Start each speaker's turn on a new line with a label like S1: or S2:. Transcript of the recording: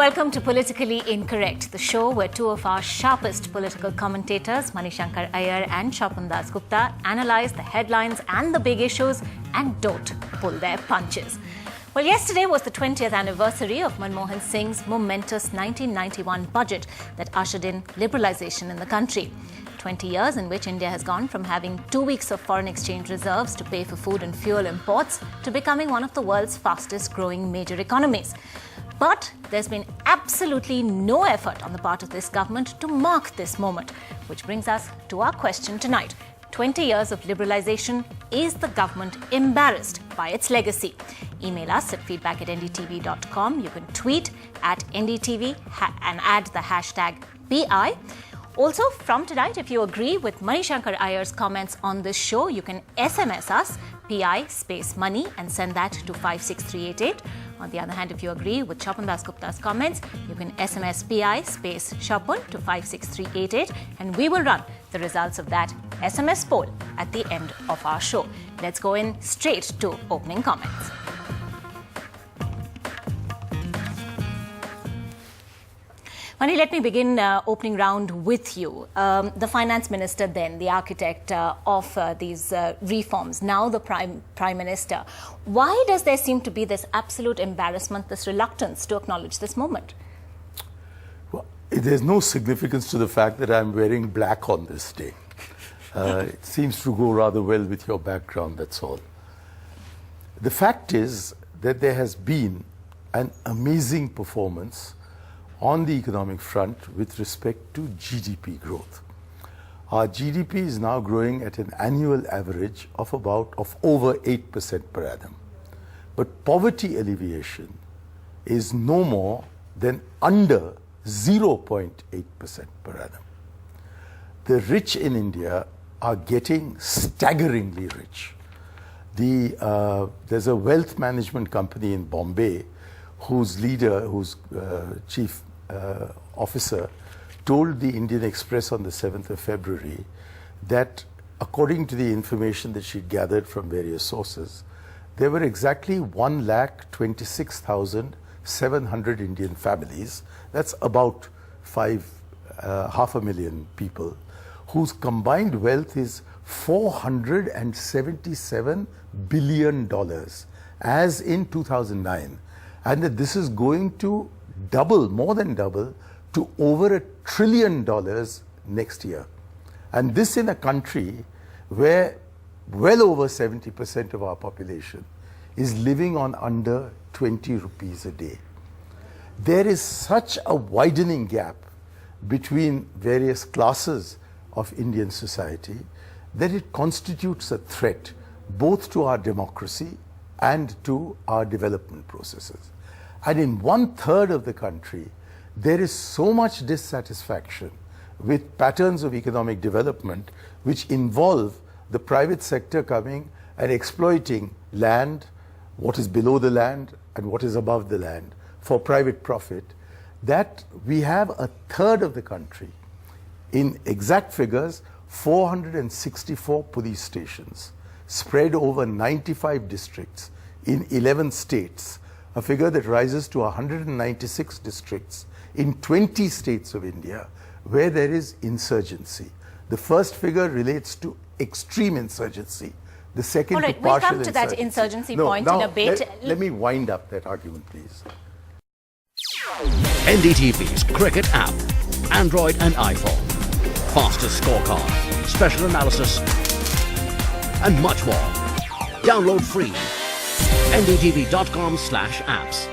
S1: welcome to Politically Incorrect, the show where two of our sharpest political commentators, Manishankar Iyer and Shapun Das Gupta, analyze the headlines and the big issues and don't pull their punches. Well, yesterday was the 20th anniversary of Manmohan Singh's momentous 1991 budget that ushered in liberalisation in the country. 20 years in which India has gone from having 2 weeks of foreign exchange reserves to pay for food and fuel imports to becoming one of the world's fastest growing major economies. But there's been absolutely no effort on the part of this government to mark this moment, which brings us to our question tonight. 20 years of liberalisation, is the government embarrassed by its legacy? Email us at feedback@ndtv.com. You can tweet at NDTV and add the hashtag PI. Also, from tonight, if you agree with Manishankar Iyer's comments on this show, you can SMS us, PI space money, and send that to 56388. On the other hand, if you agree with Shapun Das Gupta's comments, you can SMS PI space Shapun to 56388, and we will run the results of that SMS poll at the end of our show. Let's go in straight to opening comments. Mani, let me begin opening round with you. The finance minister then, the architect of these reforms, now the prime minister. Why does there seem to be this absolute embarrassment, this reluctance to acknowledge this moment?
S2: Well, there's no significance to the fact that I'm wearing black on this day. It seems to go rather well with your background, that's all. The fact is that there has been an amazing performance on the economic front with respect to GDP growth. Our GDP is now growing at an annual average of over 8% per annum. But poverty alleviation is no more than under 0.8% per annum. The rich in India are getting staggeringly rich. There's a wealth management company in Bombay whose chief officer told the Indian Express on the 7th of February that according to the information that she'd gathered from various sources, there were exactly 126,700 Indian families, that's about half a million people, whose combined wealth is $477 billion as in 2009, and that this is going to more than double, to over $1 trillion next year. And this in a country where well over 70% of our population is living on under 20 rupees a day. There is such a widening gap between various classes of Indian society that it constitutes a threat both to our democracy and to our development processes. And in 1/3 of the country, there is so much dissatisfaction with patterns of economic development which involve the private sector coming and exploiting land, what is below the land and what is above the land, for private profit, that we have 1/3 of the country, in exact figures, 464 police stations spread over 95 districts in 11 states, a figure that rises to 196 districts in 20 states of India where there is insurgency. The first figure relates to extreme insurgency. The second to partial insurgency. All right, we'll come to that
S1: insurgency point in a bit.
S2: Let me wind up that argument, please.
S3: NDTV's cricket app, Android and iPhone, fastest scorecard, special analysis, and much more. Download free. ndtv.com/apps.